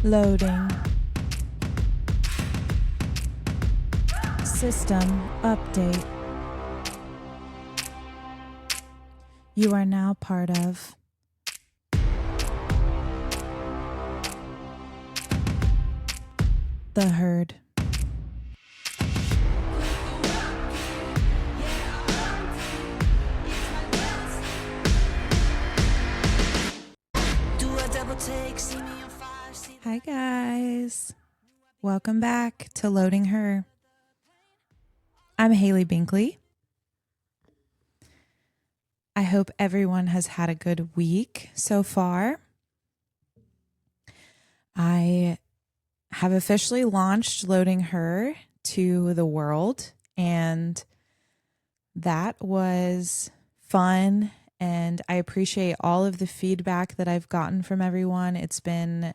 Loading. System update. You are now part of the herd. Hi guys, welcome back to Loading Her. I'm Haley Binkley. I hope everyone has had a good week so far. I have officially launched Loading Her to the world, and that was fun, and I appreciate all of the feedback that I've gotten from everyone. It's been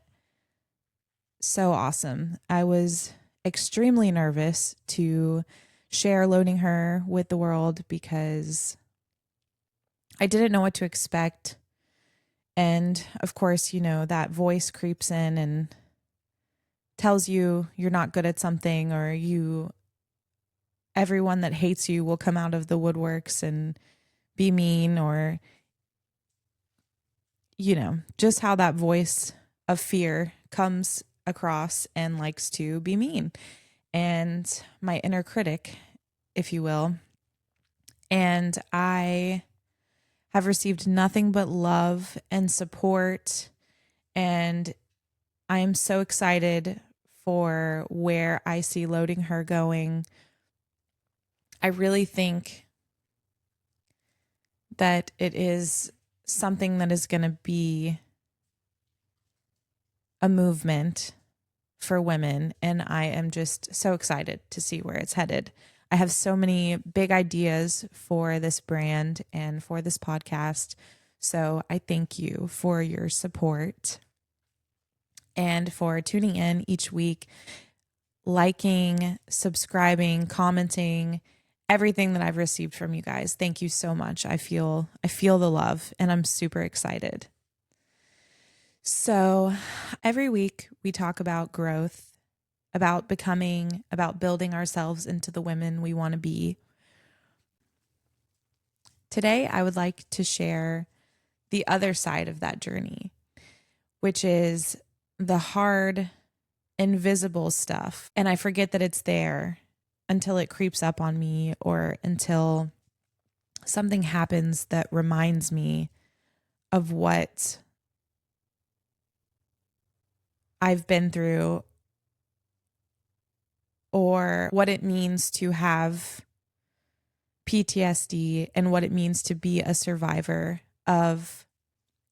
so awesome. I was extremely nervous to share Loading Her with the world because I didn't know what to expect. And of course, you know, that voice creeps in and tells you you're not good at something, or everyone that hates you will come out of the woodworks and be mean, or, you know, just how that voice of fear comes across and likes to be mean, and my inner critic, if you will. And I have received nothing but love and support, and I am so excited for where I see Loading Her going. I really think that it is something that is going to be a movement for women, and I am just so excited to see where it's headed. I have so many big ideas for this brand and for this podcast, so I thank you for your support and for tuning in each week, liking, subscribing, commenting, everything that I've received from you guys. Thank you so much. I feel the love, and I'm super excited. So every week we talk about growth, about becoming, about building ourselves into the women we want to be. Today, I would like to share the other side of that journey, which is the hard, invisible stuff. And I forget that it's there until it creeps up on me, or until something happens that reminds me of what I've been through, or what it means to have PTSD and what it means to be a survivor of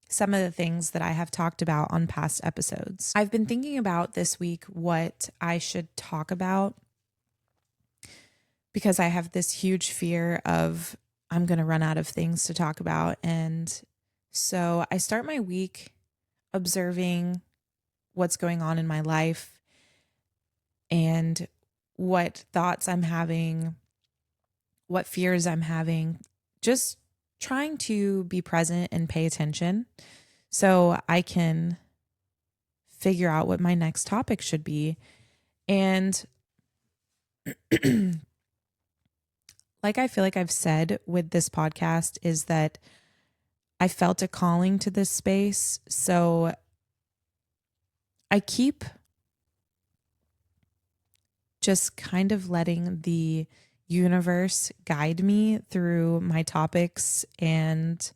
some of the things that I have talked about on past episodes. I've been thinking about this week what I should talk about, because I have this huge fear of I'm going to run out of things to talk about. And so I start my week observing what's going on in my life and what thoughts I'm having, what fears I'm having, just trying to be present and pay attention so I can figure out what my next topic should be. And like I feel like I've said with this podcast, is that I felt a calling to this space. So I keep just kind of letting the universe guide me through my topics and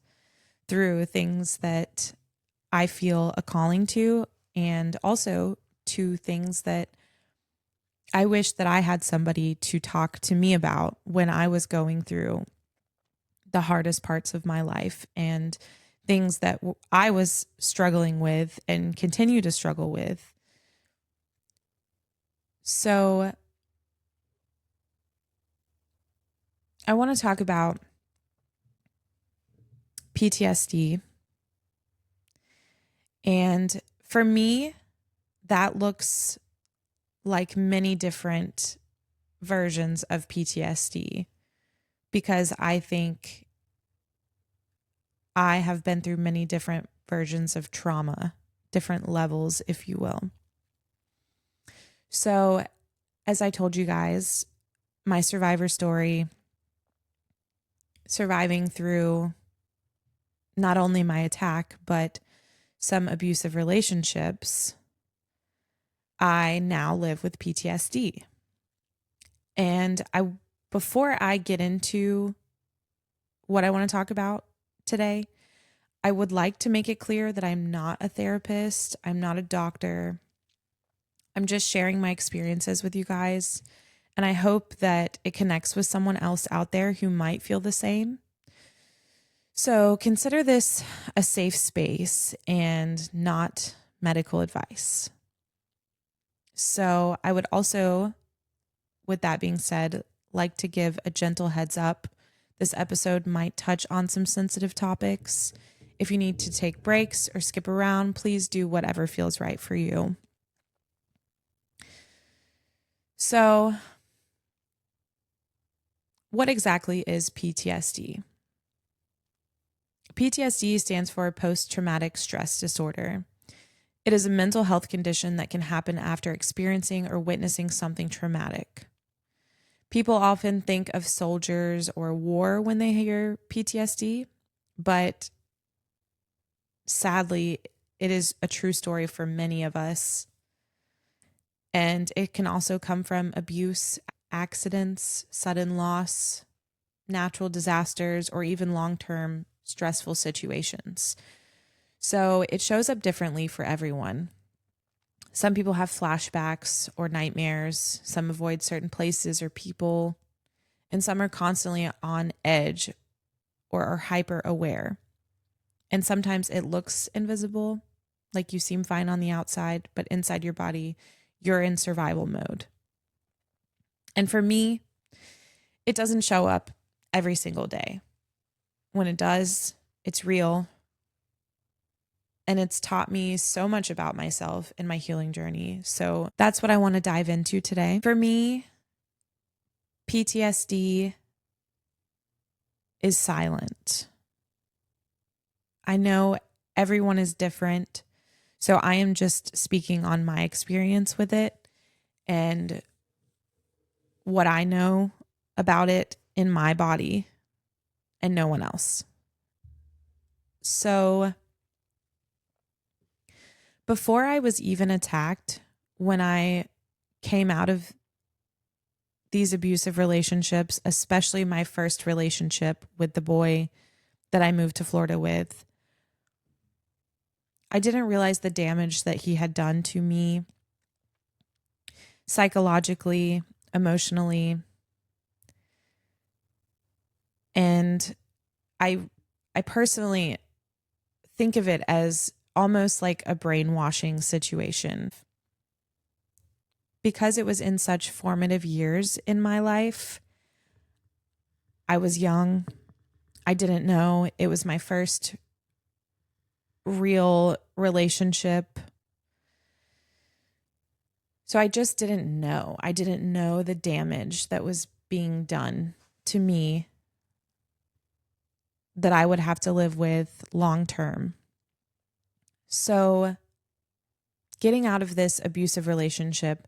through things that I feel a calling to, and also to things that I wish that I had somebody to talk to me about when I was going through the hardest parts of my life, and things that I was struggling with and continue to struggle with. So I want to talk about PTSD. And for me, that looks like many different versions of PTSD, because I think I have been through many different versions of trauma, different levels, if you will. So, as I told you guys, my survivor story, surviving through not only my attack, but some abusive relationships, I now live with PTSD. And before I get into what I want to talk about today, I would like to make it clear that I'm not a therapist. I'm not a doctor. I'm just sharing my experiences with you guys. And I hope that it connects with someone else out there who might feel the same. So consider this a safe space and not medical advice. So I would also, with that being said, like to give a gentle heads up. This episode might touch on some sensitive topics. If you need to take breaks or skip around, please do whatever feels right for you. So, what exactly is PTSD? PTSD stands for post-traumatic stress disorder. It is a mental health condition that can happen after experiencing or witnessing something traumatic. People often think of soldiers or war when they hear PTSD, but sadly, it is a true story for many of us. And it can also come from abuse, accidents, sudden loss, natural disasters, or even long-term stressful situations. So it shows up differently for everyone. Some people have flashbacks or nightmares. Some avoid certain places or people. And some are constantly on edge or are hyper aware. And sometimes it looks invisible, like you seem fine on the outside, but inside your body, you're in survival mode. And for me, it doesn't show up every single day. When it does, it's real. And it's taught me so much about myself in my healing journey. So that's what I want to dive into today. For me, PTSD is silent. I know everyone is different. So I am just speaking on my experience with it and what I know about it in my body and no one else. So before I was even attacked, when I came out of these abusive relationships, especially my first relationship with the boy that I moved to Florida with, I didn't realize the damage that he had done to me psychologically, emotionally. And I personally think of it as almost like a brainwashing situation. Because it was in such formative years in my life, I was young. I didn't know. It was my first real relationship. So I just didn't know. I didn't know the damage that was being done to me that I would have to live with long term. So getting out of this abusive relationship,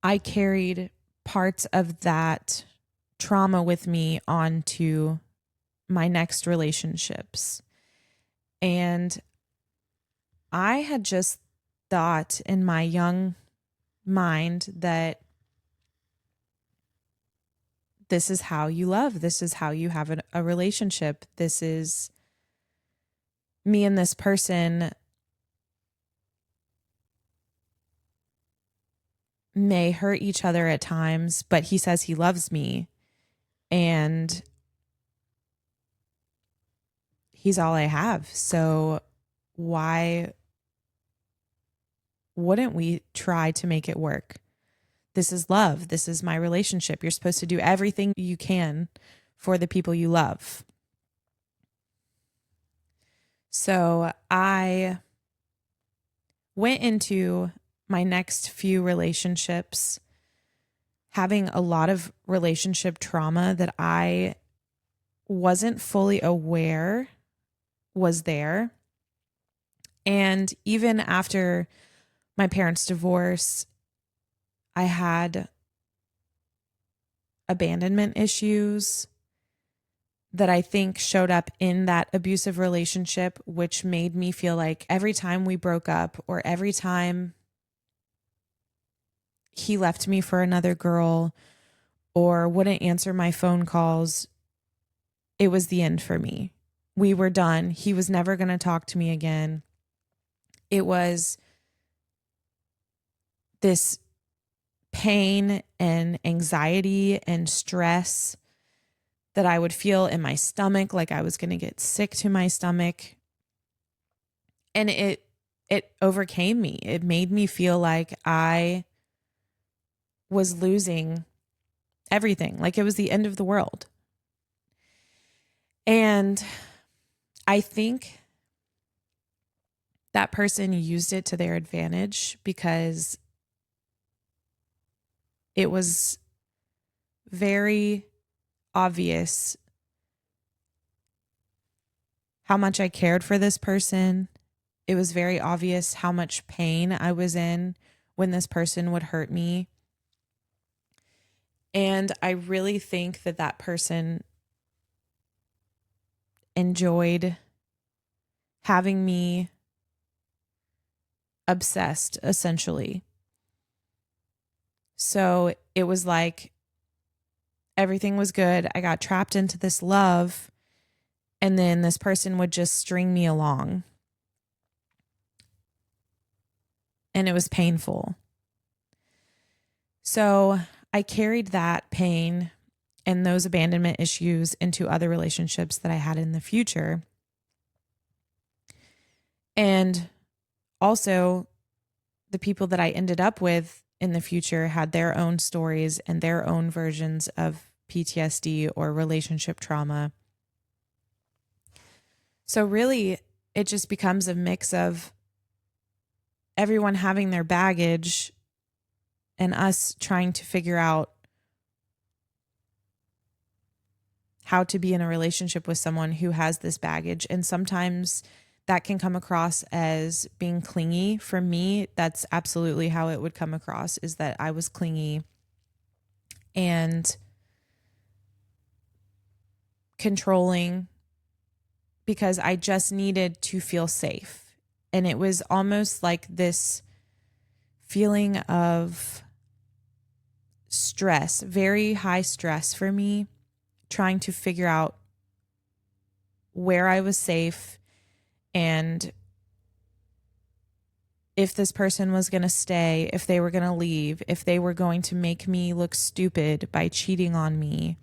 I carried parts of that trauma with me onto my next relationships. And I had just thought in my young mind that this is how you love. This is how you have a relationship. This is me and this person may hurt each other at times, but he says he loves me and he's all I have. So why wouldn't we try to make it work? This is love. This is my relationship. You're supposed to do everything you can for the people you love. So I went into my next few relationships having a lot of relationship trauma that I wasn't fully aware was there. And even after my parents' divorce, I had abandonment issues that I think showed up in that abusive relationship, which made me feel like every time we broke up or every time he left me for another girl or wouldn't answer my phone calls, it was the end for me. We were done. He was never going to talk to me again. It was this pain and anxiety and stress that I would feel in my stomach, like I was going to get sick to my stomach. And it overcame me. It made me feel like I was losing everything, like it was the end of the world. And I think that person used it to their advantage because it was very obvious how much I cared for this person. It was very obvious how much pain I was in when this person would hurt me. And I really think that that person enjoyed having me obsessed, essentially. So it was like everything was good. I got trapped into this love, and then this person would just string me along. And it was painful. So I carried that pain and those abandonment issues into other relationships that I had in the future. And also, the people that I ended up with in the future had their own stories and their own versions of PTSD or relationship trauma. So really, it just becomes a mix of everyone having their baggage and us trying to figure out how to be in a relationship with someone who has this baggage. And sometimes that can come across as being clingy. For me, that's absolutely how it would come across, is that I was clingy and controlling because I just needed to feel safe. And it was almost like this feeling of stress, very high stress for me, trying to figure out where I was safe and if this person was going to stay, if they were going to leave, if they were going to make me look stupid by cheating on me,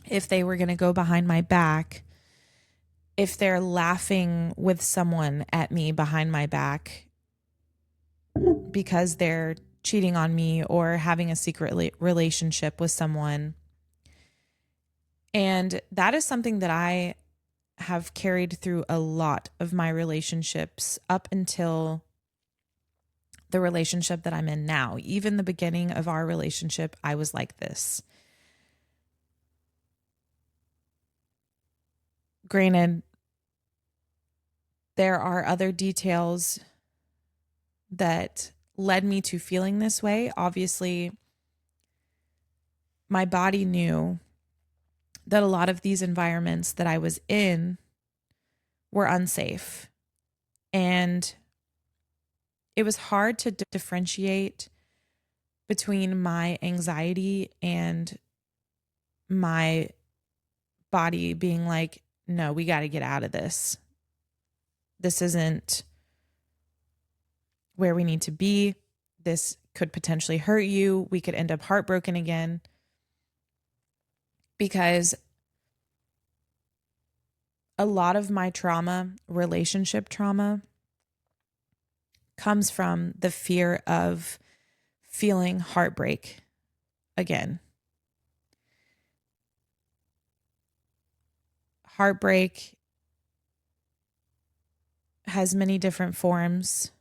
if they were going to go behind my back, if they're laughing with someone at me behind my back because they're cheating on me or having a secret relationship with someone. And that is something that I have carried through a lot of my relationships up until the relationship that I'm in now. Even the beginning of our relationship, I was like this. Granted, there are other details that led me to feeling this way. Obviously, my body knew that a lot of these environments that I was in were unsafe. And it was hard to differentiate between my anxiety and my body being like, no, we got to get out of this. This isn't where we need to be. This could potentially hurt you. We could end up heartbroken again. Because a lot of my trauma, relationship trauma, comes from the fear of feeling heartbreak again. Heartbreak has many different forms.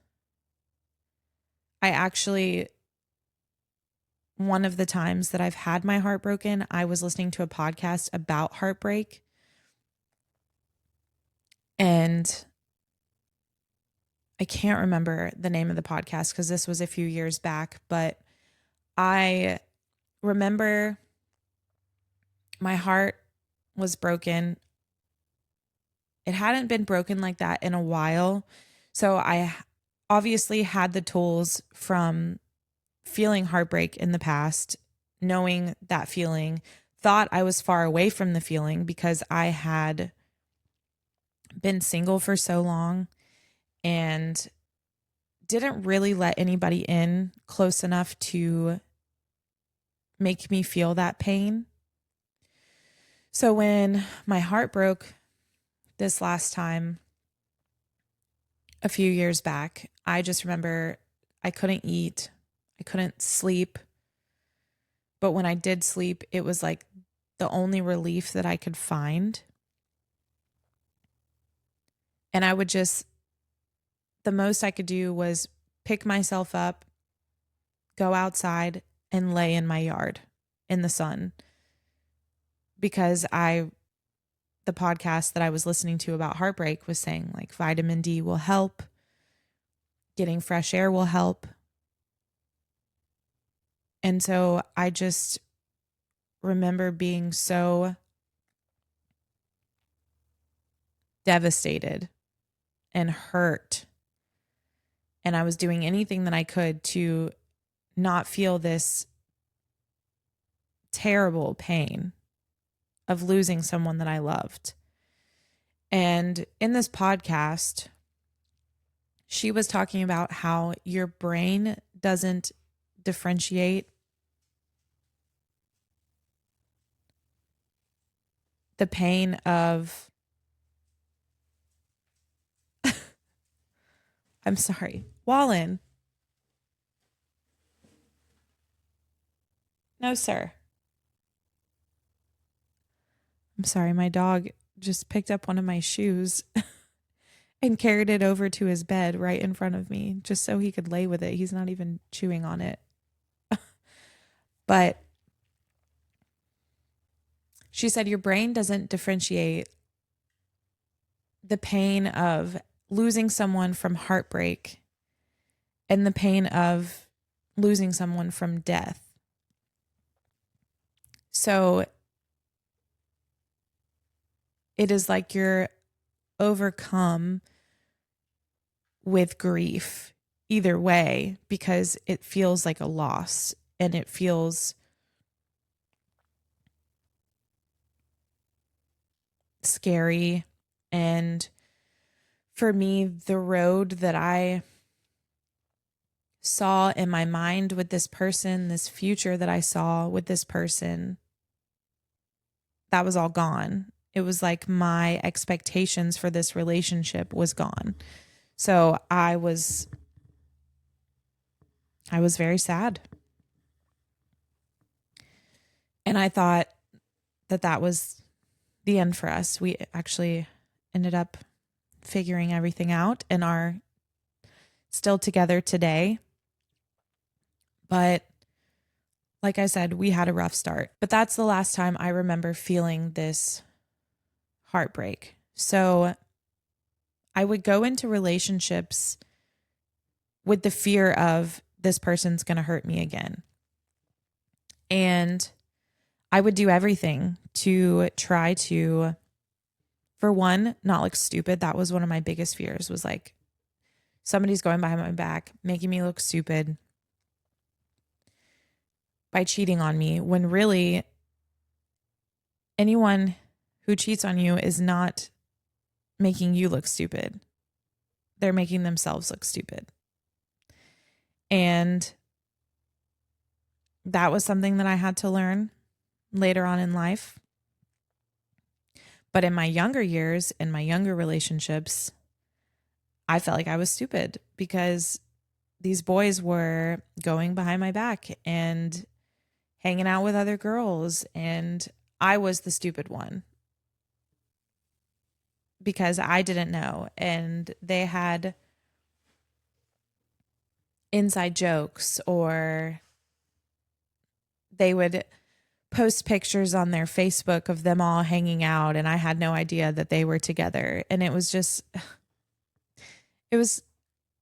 One of the times that I've had my heart broken, I was listening to a podcast about heartbreak. And I can't remember the name of the podcast because this was a few years back, but I remember my heart was broken. It hadn't been broken like that in a while. So I obviously had the tools from feeling heartbreak in the past, knowing that feeling, thought I was far away from the feeling because I had been single for so long and didn't really let anybody in close enough to make me feel that pain. So when my heart broke this last time, a few years back, I just remember I couldn't eat, I couldn't sleep. But when I did sleep, it was like the only relief that I could find. And I would just, the most I could do was pick myself up, go outside, and lay in my yard in the sun. Because the podcast that I was listening to about heartbreak was saying like vitamin D will help, getting fresh air will help. And so I just remember being so devastated and hurt. And I was doing anything that I could to not feel this terrible pain of losing someone that I loved. And in this podcast, she was talking about how your brain doesn't differentiate the pain of, I'm sorry, Wallen. No, sir. I'm sorry, my dog just picked up one of my shoes and carried it over to his bed right in front of me just so he could lay with it. He's not even chewing on it. But she said your brain doesn't differentiate the pain of losing someone from heartbreak and the pain of losing someone from death. So it is like you're overcome with grief either way because it feels like a loss and it feels scary. And for me, the road that I saw in my mind with this person, this future that I saw with this person, that was all gone. It was like my expectations for this relationship was gone. So I was very sad. And I thought that was the end for us. We actually ended up figuring everything out and are still together today. But like I said, we had a rough start. But that's the last time I remember feeling this heartbreak. So I would go into relationships with the fear of this person's going to hurt me again. And I would do everything to try to, for one, not look stupid. That was one of my biggest fears, was like somebody's going behind my back, making me look stupid by cheating on me, when really anyone who cheats on you is not making you look stupid. They're making themselves look stupid. And that was something that I had to learn later on in life. But in my younger years, in my younger relationships, I felt like I was stupid because these boys were going behind my back and hanging out with other girls. And I was the stupid one because I didn't know. And they had inside jokes, or they would post pictures on their Facebook of them all hanging out, and I had no idea that they were together. And it was just, it was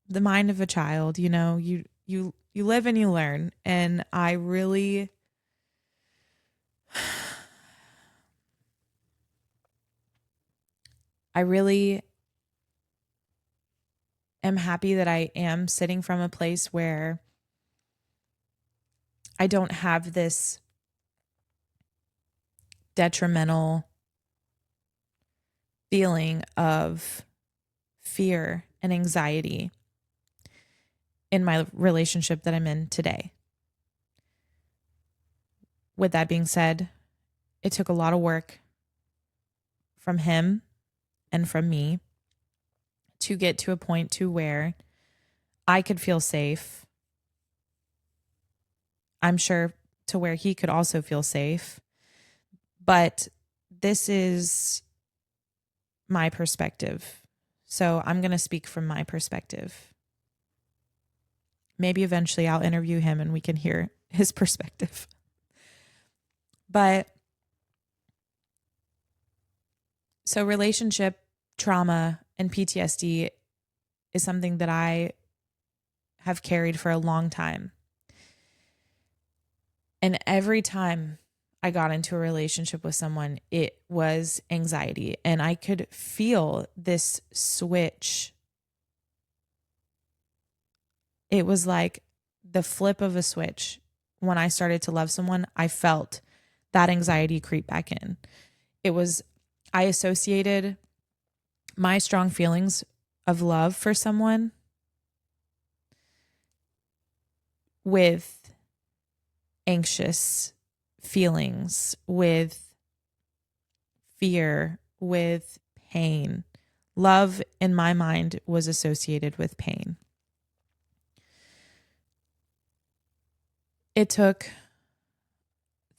the mind of a child, you know, you you live and you learn. And I really am happy that I am sitting from a place where I don't have this detrimental feeling of fear and anxiety in my relationship that I'm in today. With that being said, it took a lot of work from him and from me to get to a point to where I could feel safe. I'm sure to where he could also feel safe. But this is my perspective. So I'm going to speak from my perspective. Maybe eventually I'll interview him and we can hear his perspective. But so relationship trauma and PTSD is something that I have carried for a long time. And every time I got into a relationship with someone, it was anxiety. And I could feel this switch. It was like the flip of a switch. When I started to love someone, I felt that anxiety creep back in. I associated my strong feelings of love for someone with anxious feelings, with fear, with pain. Love in my mind was associated with pain. It took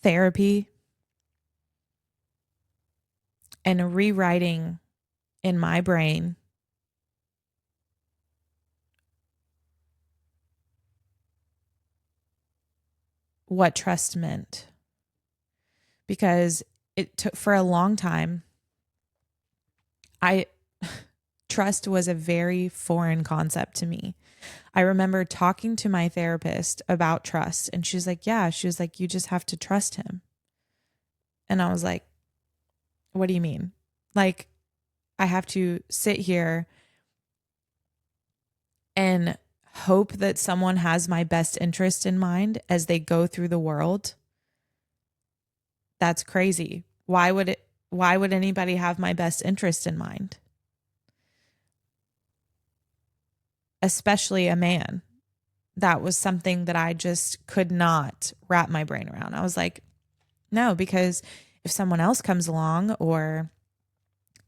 therapy and rewriting in my brain what trust meant. Because it took for a long time, trust was a very foreign concept to me. I remember talking to my therapist about trust, and she's like, you just have to trust him. And I was like, what do you mean? Like, I have to sit here and hope that someone has my best interest in mind as they go through the world? That's crazy. Why would anybody have my best interest in mind? Especially a man. That was something that I just could not wrap my brain around. I was like, no, because if someone else comes along, or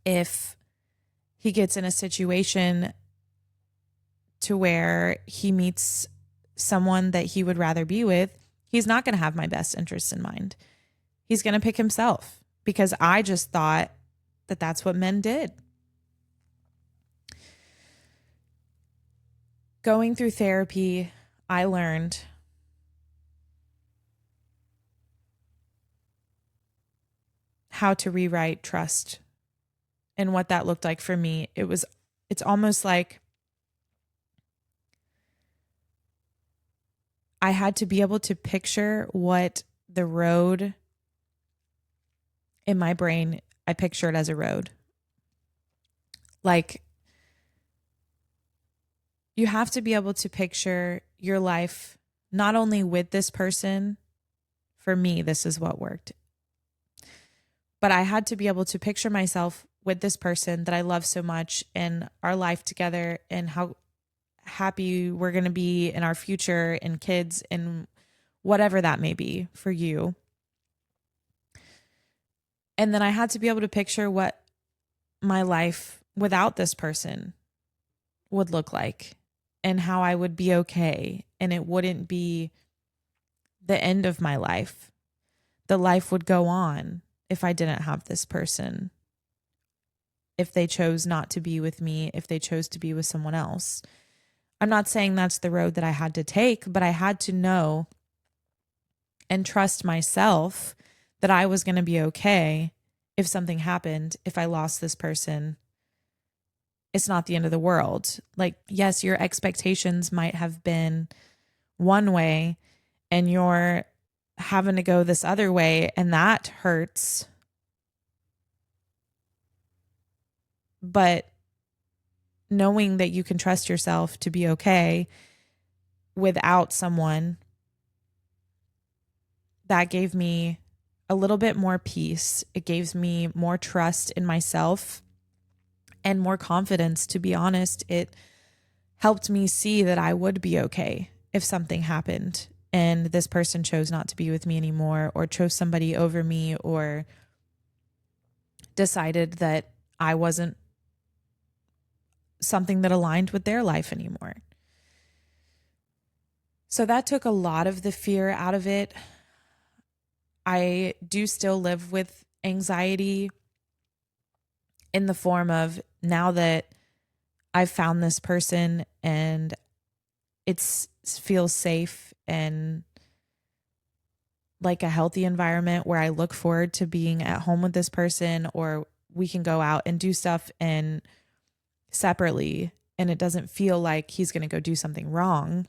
if he gets in a situation to where he meets someone that he would rather be with, he's not going to have my best interests in mind. He's going to pick himself, because I just thought that that's what men did. Going through therapy, I learned how to rewrite trust and what that looked like for me. It's almost like I had to be able to picture what the road in my brain, I picture it as a road. Like, you have to be able to picture your life not only with this person. For me, this is what worked. But I had to be able to picture myself with this person that I love so much, and our life together, and how happy we're going to be in our future, and kids, and whatever that may be for you. And then I had to be able to picture what my life without this person would look like, and how I would be okay, and it wouldn't be the end of my life. The life would go on if I didn't have this person. If they chose not to be with me, if they chose to be with someone else. I'm not saying that's the road that I had to take, but I had to know and trust myself that I was going to be okay if something happened, if I lost this person. It's not the end of the world. Like, yes, your expectations might have been one way and you're having to go this other way, and that hurts. But knowing that you can trust yourself to be okay without someone, that gave me a little bit more peace. It gave me more trust in myself and more confidence. To be honest, it helped me see that I would be okay if something happened and this person chose not to be with me anymore, or chose somebody over me, or decided that I wasn't something that aligned with their life anymore. So that took a lot of the fear out of it. I do still live with anxiety in the form of, now that I've found this person and it feels safe and like a healthy environment where I look forward to being at home with this person, or we can go out and do stuff and separately, and it doesn't feel like he's going to go do something wrong.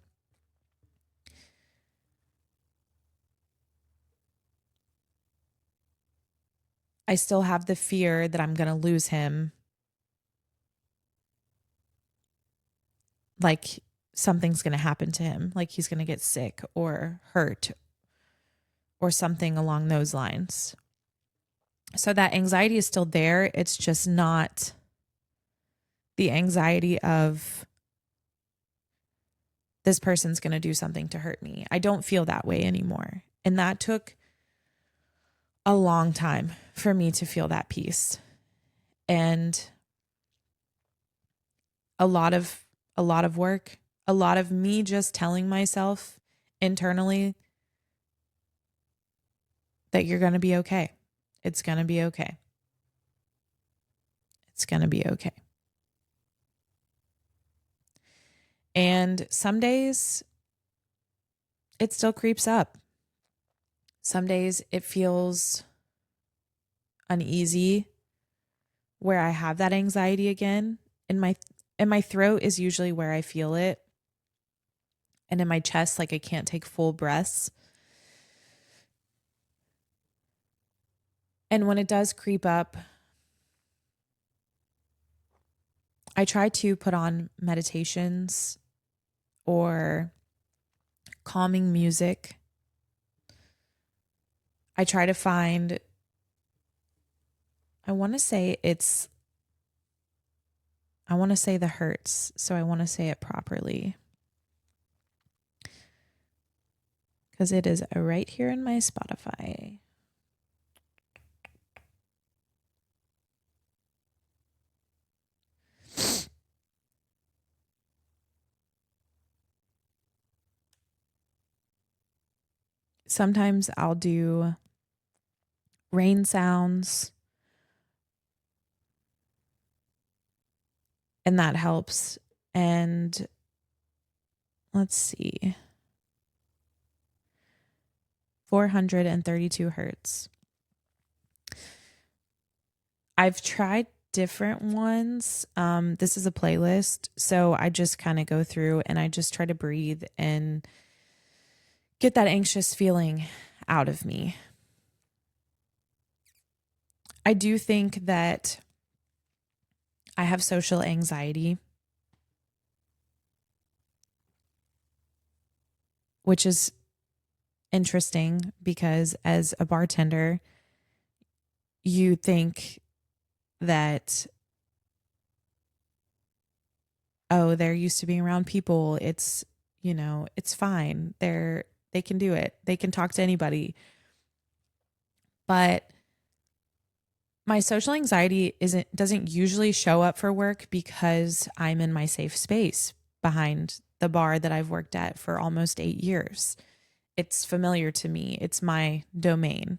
I still have the fear that I'm going to lose him. Like something's going to happen to him, like he's going to get sick or hurt or something along those lines. So that anxiety is still there. It's just not the anxiety of this person's going to do something to hurt me. I don't feel that way anymore. And that took a long time for me to feel that peace. And a lot of work, a lot of me just telling myself internally that you're going to be okay. It's going to be okay. It's going to be okay. And some days it still creeps up. Some days it feels uneasy where I have that anxiety again. And my throat is usually where I feel it. And in my chest, like I can't take full breaths. And when it does creep up, I try to put on meditations or calming music. I try to find, I want to say the Hertz, so I want to say it properly, because it is right here in my Spotify. Sometimes I'll do rain sounds, and that helps. And let's see, 432 hertz. I've tried different ones. This is a playlist, so I just kind of go through and I just try to breathe and get that anxious feeling out of me. I do think that I have social anxiety, which is interesting because as a bartender, you think that, oh, they're used to being around people. It's, it's fine. They can do it. They can talk to anybody. But my social anxiety doesn't usually show up for work because I'm in my safe space behind the bar that I've worked at for almost 8 years. It's familiar to me. It's my domain.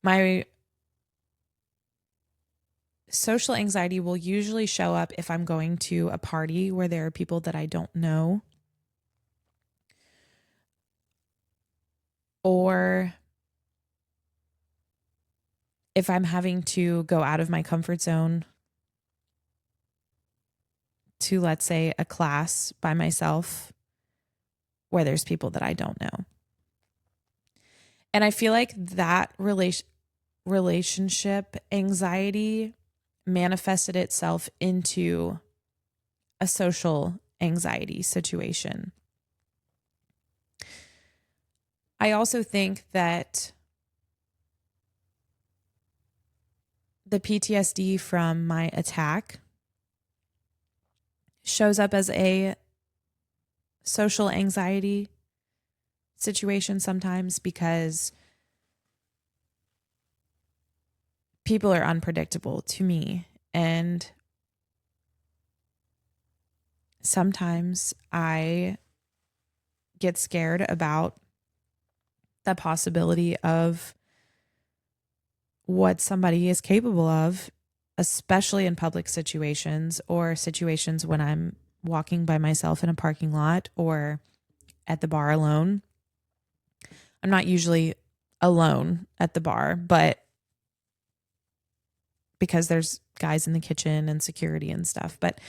My social anxiety will usually show up if I'm going to a party where there are people that I don't know, or if I'm having to go out of my comfort zone to, let's say, a class by myself where there's people that I don't know. And I feel like that relationship anxiety manifested itself into a social anxiety situation. I also think that the PTSD from my attack shows up as a social anxiety situation sometimes because people are unpredictable to me. And sometimes I get scared about the possibility of what somebody is capable of, especially in public situations or situations when I'm walking by myself in a parking lot or at the bar alone. I'm not usually alone at the bar, but because there's guys in the kitchen and security and stuff. But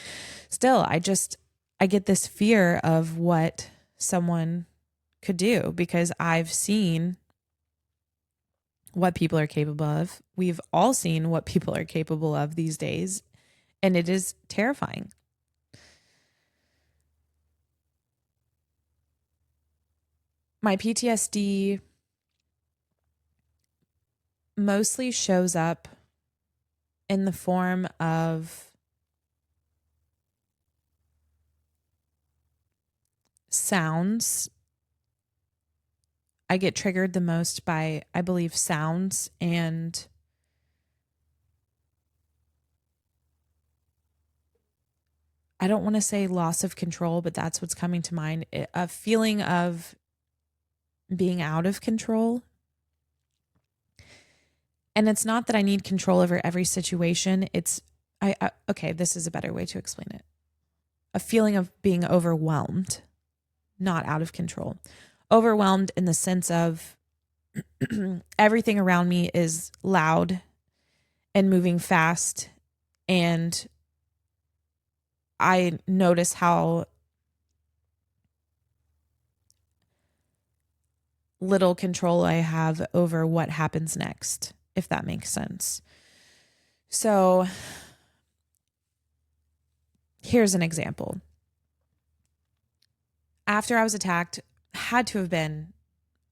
still, I get this fear of what someone could do because I've seen what people are capable of. We've all seen what people are capable of these days, and it is terrifying. My PTSD mostly shows up in the form of sounds. I get triggered the most by, I believe, sounds and I don't want to say loss of control, but that's what's coming to mind. A feeling of being out of control. And it's not that I need control over every situation. Okay, this is a better way to explain it. A feeling of being overwhelmed, not out of control. Overwhelmed in the sense of everything around me is loud and moving fast. And I notice how little control I have over what happens next, if that makes sense. So here's an example. After I was attacked, had to have been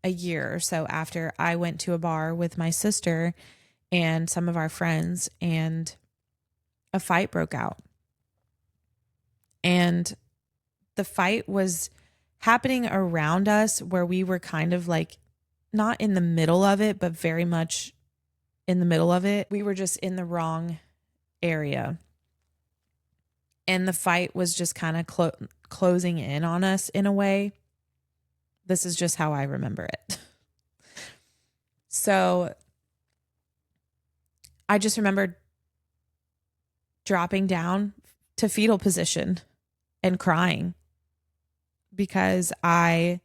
a year or so after, I went to a bar with my sister and some of our friends, and a fight broke out. And the fight was happening around us where we were kind of like not in the middle of it, but very much in the middle of it. We were just in the wrong area. And the fight was just kind of closing in on us in a way. This is just how I remember it. So I just remember dropping down to fetal position and crying because I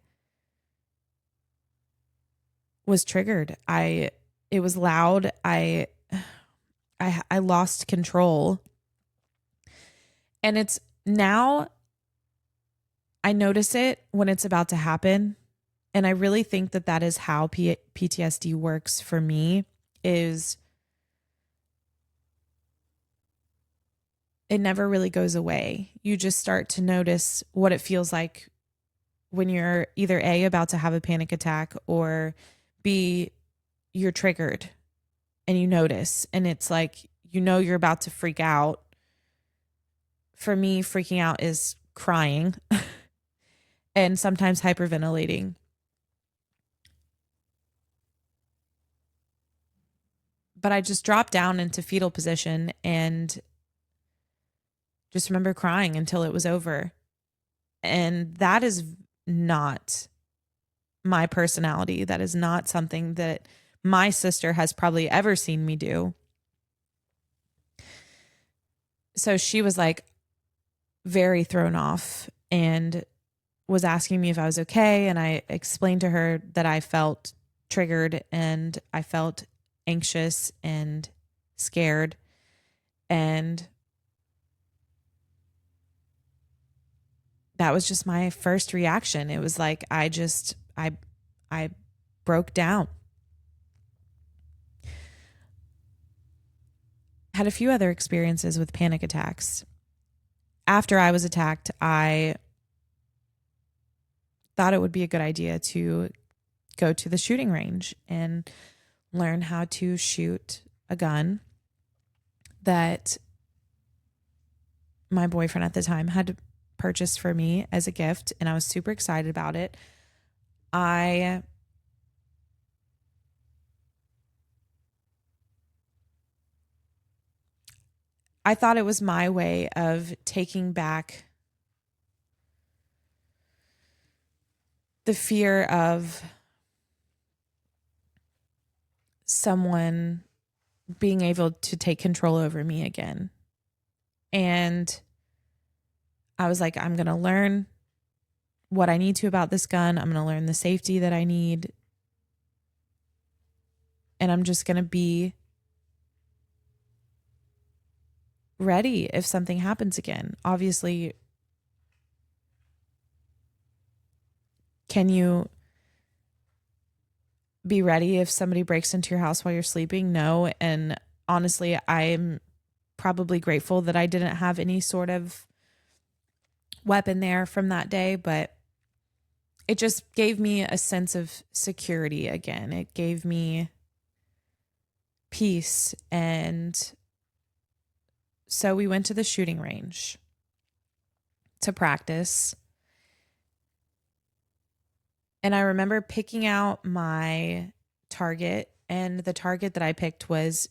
was triggered. It was loud. I lost control. And it's now I notice it when it's about to happen. And I really think that is how PTSD works for me, is it never really goes away. You just start to notice what it feels like when you're either A, about to have a panic attack, or B, you're triggered and you notice. And it's like, you're about to freak out. For me, freaking out is crying and sometimes hyperventilating. But I just dropped down into fetal position and just remember crying until it was over. And that is not my personality. That is not something that my sister has probably ever seen me do. So she was like very thrown off and was asking me if I was okay. And I explained to her that I felt triggered and I felt anxious and scared. And that was just my first reaction. It was like I broke down. Had a few other experiences with panic attacks. After I was attacked, I thought it would be a good idea to go to the shooting range and learn how to shoot a gun that my boyfriend at the time had purchased for me as a gift, and I was super excited about it. I thought it was my way of taking back the fear of someone being able to take control over me again. And I was like, I'm going to learn what I need to about this gun. I'm going to learn the safety that I need. And I'm just going to be ready if something happens again. Obviously, can you be ready if somebody breaks into your house while you're sleeping? No. And honestly, I'm probably grateful that I didn't have any sort of weapon there from that day, but it just gave me a sense of security again. It gave me peace. And so we went to the shooting range to practice. And I remember picking out my target, and the target that I picked was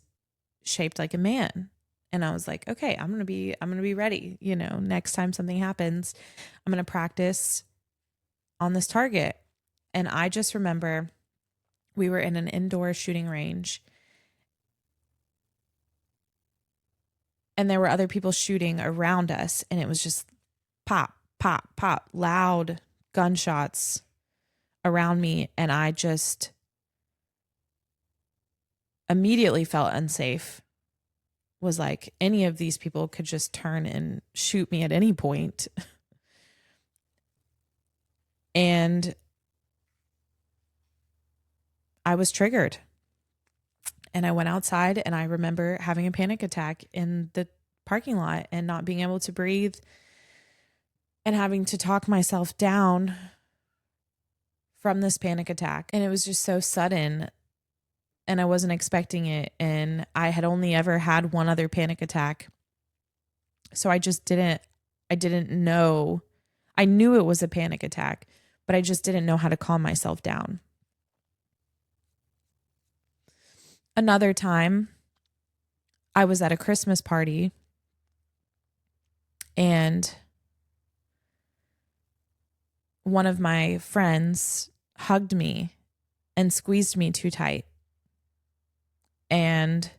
shaped like a man. And I was like, okay, I'm going to be ready. You know, next time something happens, I'm going to practice on this target. And I just remember we were in an indoor shooting range, and there were other people shooting around us, and it was just pop, pop, pop, loud gunshots around me. And I just immediately felt unsafe. Was like, any of these people could just turn and shoot me at any point. And I was triggered. And I went outside, and I remember having a panic attack in the parking lot and not being able to breathe and having to talk myself down from this panic attack. And it was just so sudden, and I wasn't expecting it. And I had only ever had one other panic attack. So I didn't know. I knew it was a panic attack, but I just didn't know how to calm myself down. Another time, I was at a Christmas party, and one of my friends hugged me and squeezed me too tight. And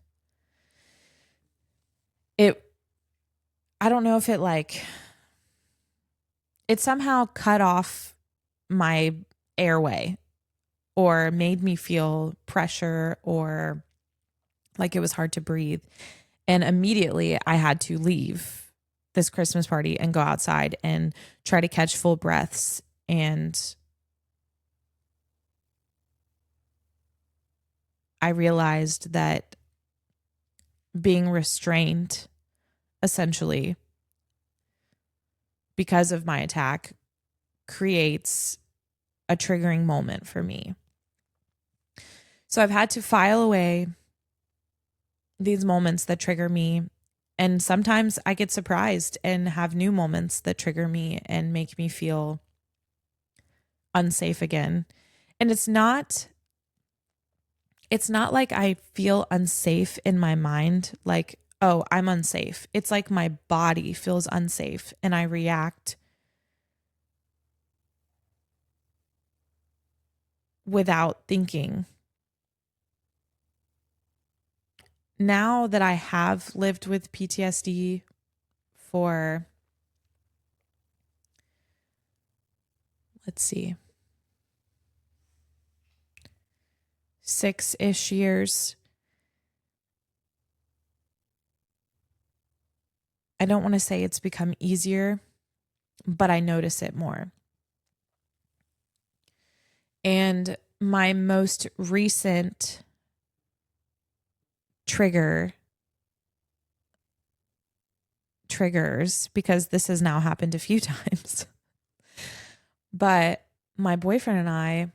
I don't know if it somehow cut off my airway or made me feel pressure or like it was hard to breathe. And immediately I had to leave this Christmas party and go outside and try to catch full breaths. And I realized that being restrained, essentially, because of my attack, creates a triggering moment for me. So I've had to file away these moments that trigger me. And sometimes I get surprised and have new moments that trigger me and make me feel unsafe again. And it's not like I feel unsafe in my mind, like, oh, I'm unsafe. It's like my body feels unsafe and I react without thinking. Now that I have lived with PTSD for, let's see, 6-ish years, I don't want to say it's become easier, but I notice it more. And my most recent triggers, because this has now happened a few times, but my boyfriend and I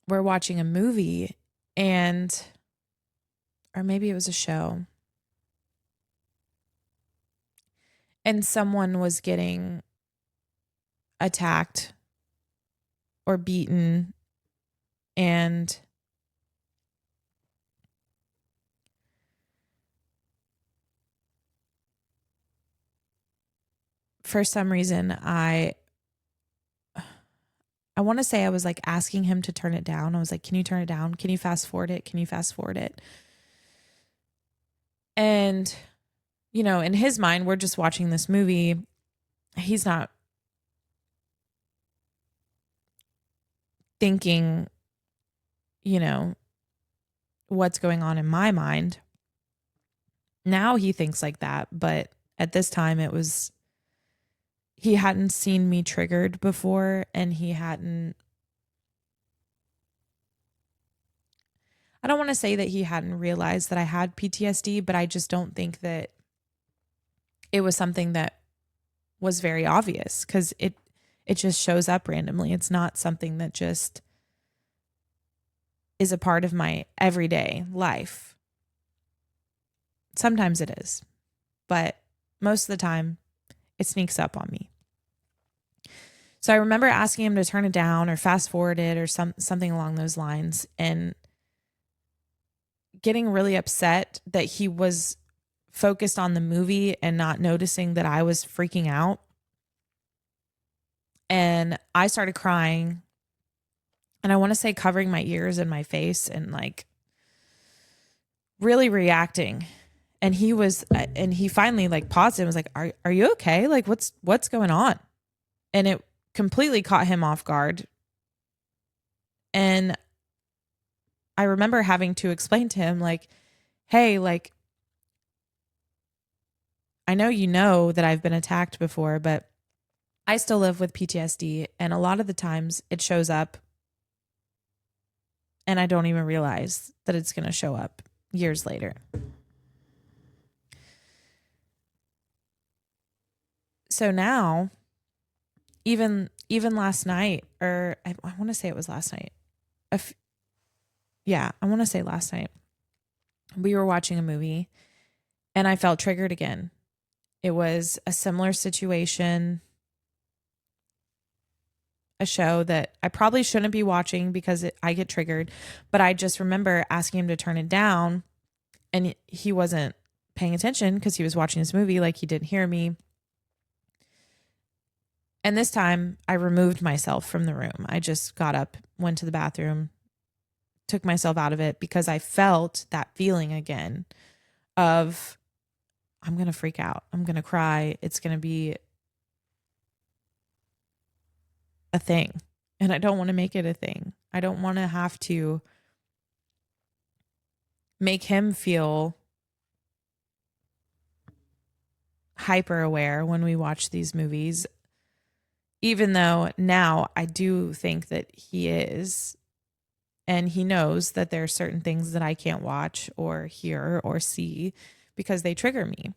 were watching a movie or maybe it was a show, and someone was getting attacked or beaten, and for some reason I want to say I was like asking him to turn it down. I was like, "Can you turn it down? Can you fast forward it? Can you fast forward it?" And in his mind, we're just watching this movie. He's not thinking, what's going on in my mind. Now he thinks like that, but at this time he hadn't seen me triggered before, and I don't want to say that he hadn't realized that I had PTSD, but I just don't think that it was something that was very obvious, because it just shows up randomly. It's not something that just is a part of my everyday life. Sometimes it is, but most of the time it sneaks up on me. So I remember asking him to turn it down or fast forward it or something along those lines, and getting really upset that he was focused on the movie and not noticing that I was freaking out. And I started crying, and I want to say covering my ears and my face and like really reacting. And he finally like paused and was like, are you okay? Like, what's going on? And it completely caught him off guard. And I remember having to explain to him, like, hey, like, I know that I've been attacked before, but I still live with PTSD. And a lot of the times it shows up and I don't even realize that it's going to show up years later. So now, even last night, or I want to say it was last night. I want to say last night, we were watching a movie and I felt triggered again. It was a similar situation, a show that I probably shouldn't be watching because I get triggered, but I just remember asking him to turn it down, and he wasn't paying attention because he was watching this movie, like he didn't hear me. And this time I removed myself from the room. I just got up, went to the bathroom, took myself out of it, because I felt that feeling again of, I'm going to freak out. I'm going to cry. It's going to be a thing. And I don't want to make it a thing. I don't want to have to make him feel hyper aware when we watch these movies, even though now I do think that he is. And he knows that there are certain things that I can't watch or hear or see because they trigger me.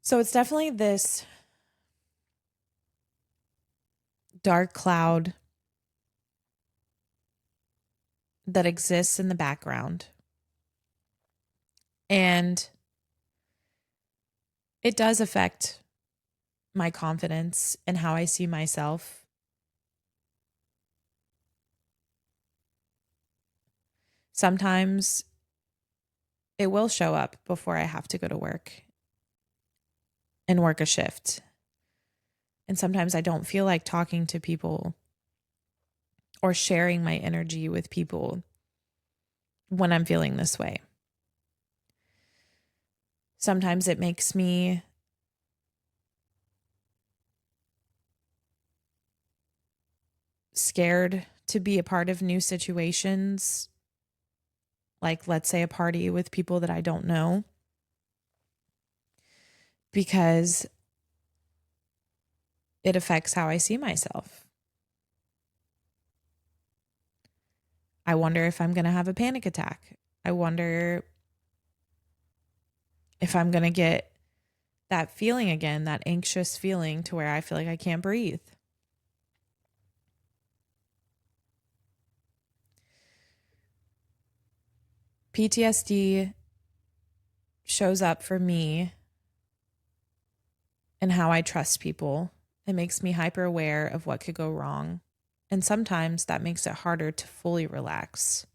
So it's definitely this dark cloud that exists in the background. And it does affect my confidence and how I see myself. Sometimes it will show up before I have to go to work and work a shift. And sometimes I don't feel like talking to people or sharing my energy with people when I'm feeling this way. Sometimes it makes me scared to be a part of new situations like let's say a party with people that I don't know, because it affects how I see myself. I wonder if I'm going to have a panic attack. I wonder if I'm going to get that feeling again, that anxious feeling to where I feel like I can't breathe. PTSD shows up for me in how I trust people. It makes me hyper aware of what could go wrong. And sometimes that makes it harder to fully relax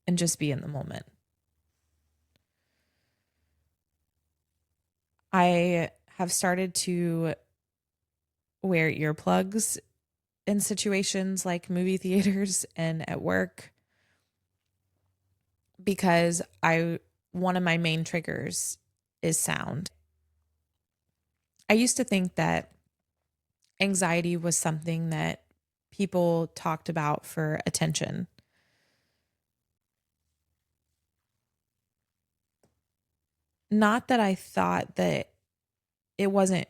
and just be in the moment. I have started to wear earplugs in situations like movie theaters and at work because one of my main triggers is sound. I used to think that anxiety was something that people talked about for attention. Not that I thought that it wasn't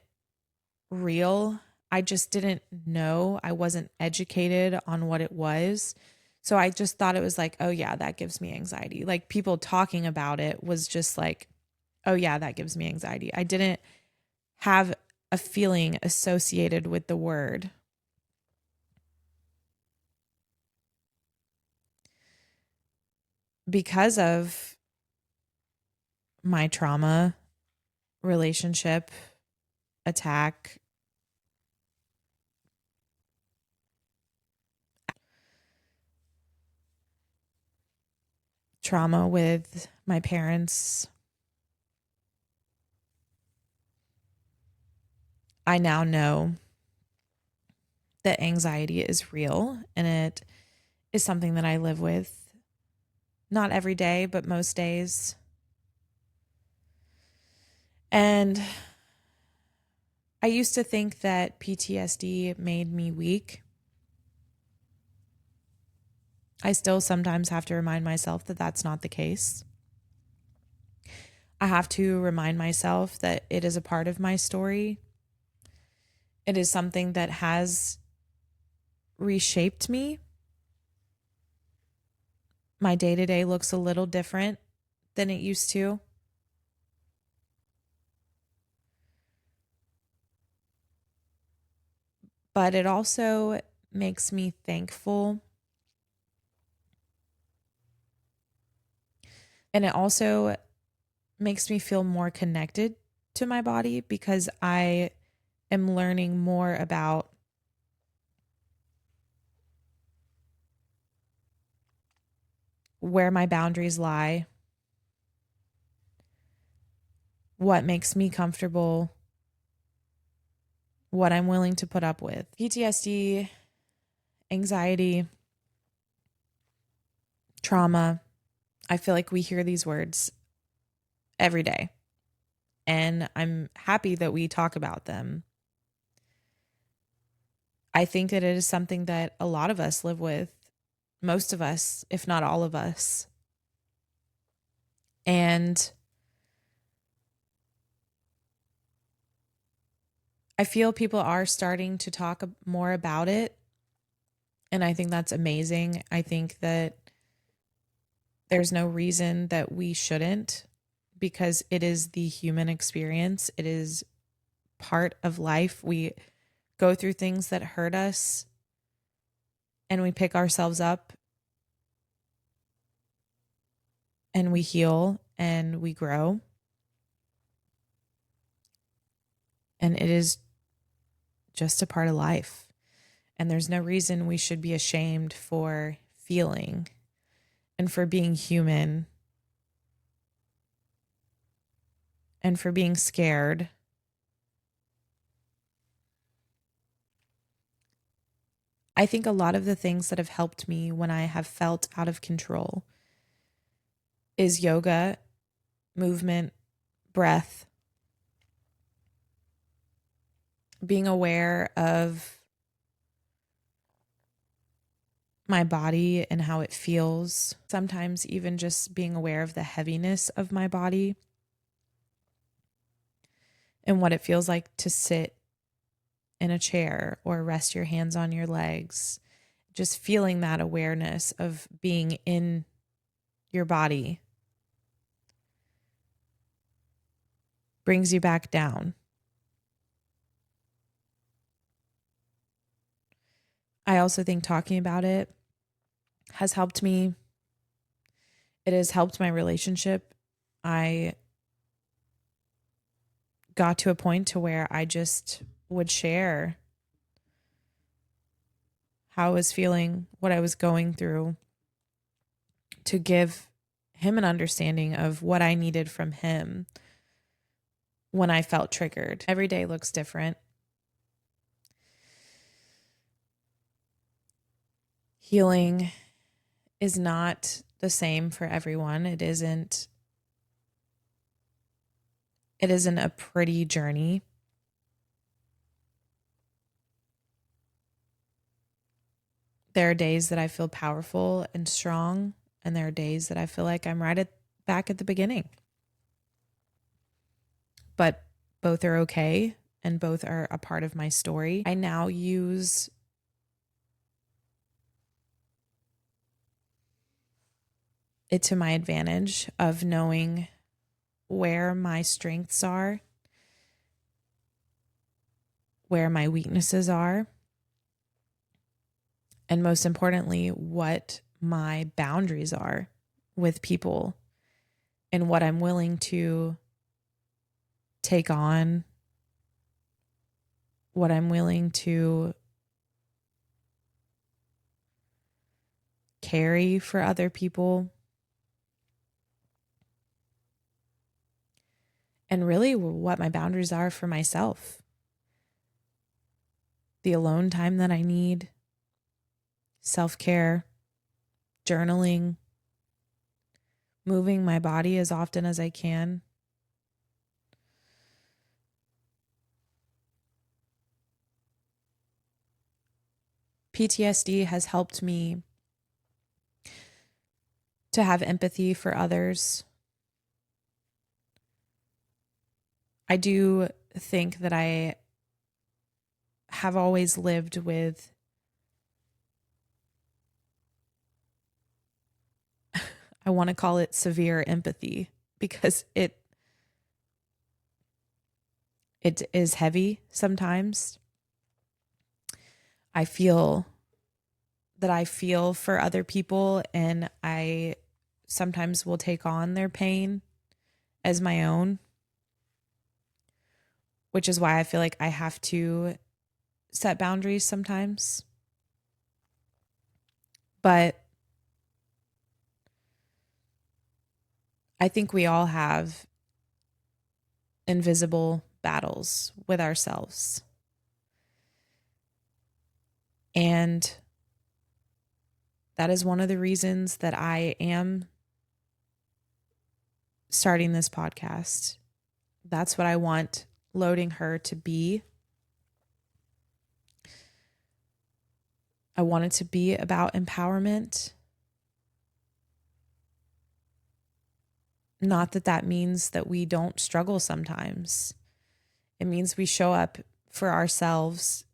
real. I just didn't know. I wasn't educated on what it was. So I just thought it was like, oh, yeah, that gives me anxiety. Like people talking about it was just like, oh, yeah, that gives me anxiety. I didn't have a feeling associated with the word. Because of my trauma, relationship, attack, trauma with my parents, I now know that anxiety is real and it is something that I live with. Not every day, but most days. And I used to think that PTSD made me weak. I still sometimes have to remind myself that that's not the case. I have to remind myself that it is a part of my story. It is something that has reshaped me. My day to day looks a little different than it used to. But it also makes me thankful. And it also makes me feel more connected to my body because I am learning more about where my boundaries lie, what makes me comfortable, what I'm willing to put up with. PTSD, anxiety, trauma. I feel like we hear these words every day, and I'm happy that we talk about them. I think that it is something that a lot of us live with, most of us, if not all of us. And I feel people are starting to talk more about it. And I think that's amazing. I think that there's no reason that we shouldn't, because it is the human experience. It is part of life. We go through things that hurt us and we pick ourselves up and we heal and we grow. And it is just a part of life. And there's no reason we should be ashamed for feeling and for being human and for being scared. I think a lot of the things that have helped me when I have felt out of control is yoga, movement, breath, being aware of my body and how it feels. Sometimes even just being aware of the heaviness of my body and what it feels like to sit in a chair or rest your hands on your legs. Just feeling that awareness of being in your body brings you back down. I also think talking about it has helped me. It has helped my relationship. I got to a point to where I just would share how I was feeling, what I was going through, to give him an understanding of what I needed from him when I felt triggered. Every day looks different. Healing is not the same for everyone. It isn't a pretty journey. There are days that I feel powerful and strong, and there are days that I feel like I'm back at the beginning. But both are okay, and both are a part of my story. I now use it to my advantage of knowing where my strengths are, where my weaknesses are, and most importantly, what my boundaries are with people and what I'm willing to take on, what I'm willing to carry for other people, and really what my boundaries are for myself. The alone time that I need, self-care, journaling, moving my body as often as I can. PTSD has helped me to have empathy for others. I do think that I have always lived with I want to call it severe empathy because it is heavy sometimes. I feel for other people, and I sometimes will take on their pain as my own, which is why I feel like I have to set boundaries sometimes. But I think we all have invisible battles with ourselves. And that is one of the reasons that I am starting this podcast. That's what I want Loading Her to be. I want it to be about empowerment. Not that that means that we don't struggle sometimes. It means we show up for ourselves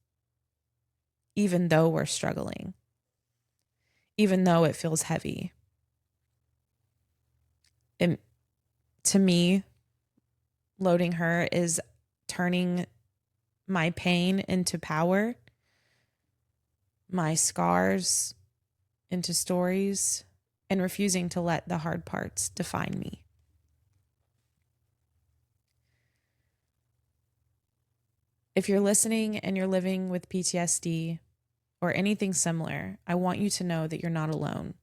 even though we're struggling, even though it feels heavy. And to me, Loading Her is turning my pain into power, my scars into stories, and refusing to let the hard parts define me. If you're listening and you're living with PTSD or anything similar, I want you to know that you're not alone.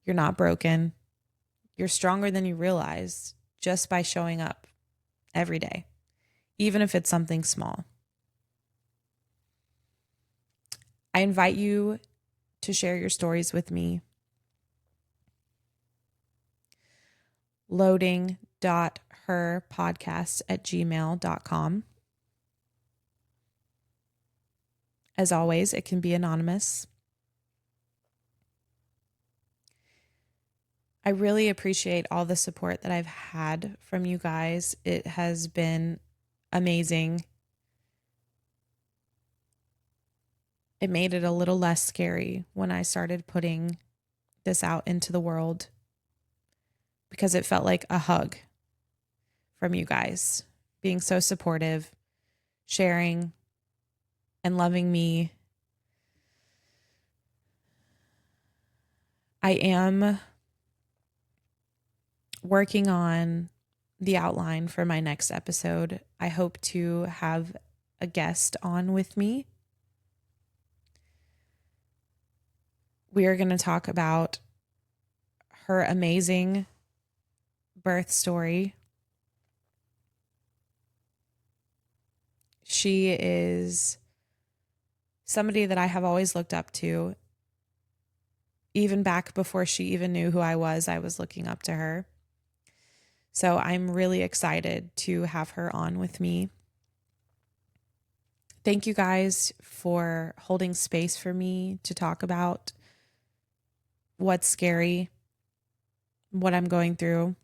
You're not broken. You're stronger than you realize just by showing up every day, even if it's something small. I invite you to share your stories with me. loading.herpodcast@gmail.com. As always, it can be anonymous. I really appreciate all the support that I've had from you guys. It has been amazing. It made it a little less scary when I started putting this out into the world because it felt like a hug from you guys, being so supportive, sharing, and loving me. I am working on the outline for my next episode. I hope to have a guest on with me. We are going to talk about her amazing birth story. She is somebody that I have always looked up to. Even back before she even knew who I was looking up to her. So I'm really excited to have her on with me. Thank you guys for holding space for me to talk about what's scary, what I'm going through.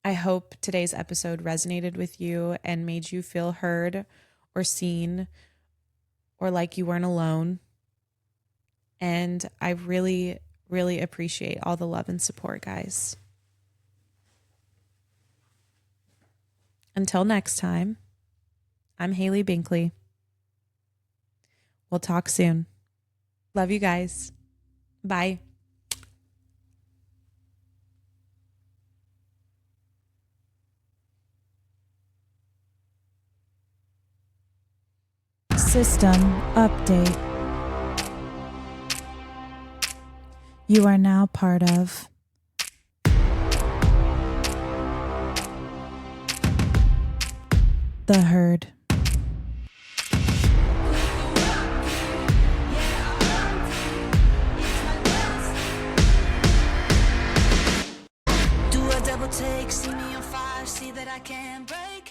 I hope today's episode resonated with you and made you feel heard or seen or like you weren't alone. And I really, really appreciate all the love and support, guys. Until next time, I'm Haley Binkley. We'll talk soon. Love you guys. Bye. System update. You are now part of the herd. Do a double take, see me on fire, see that I can't break.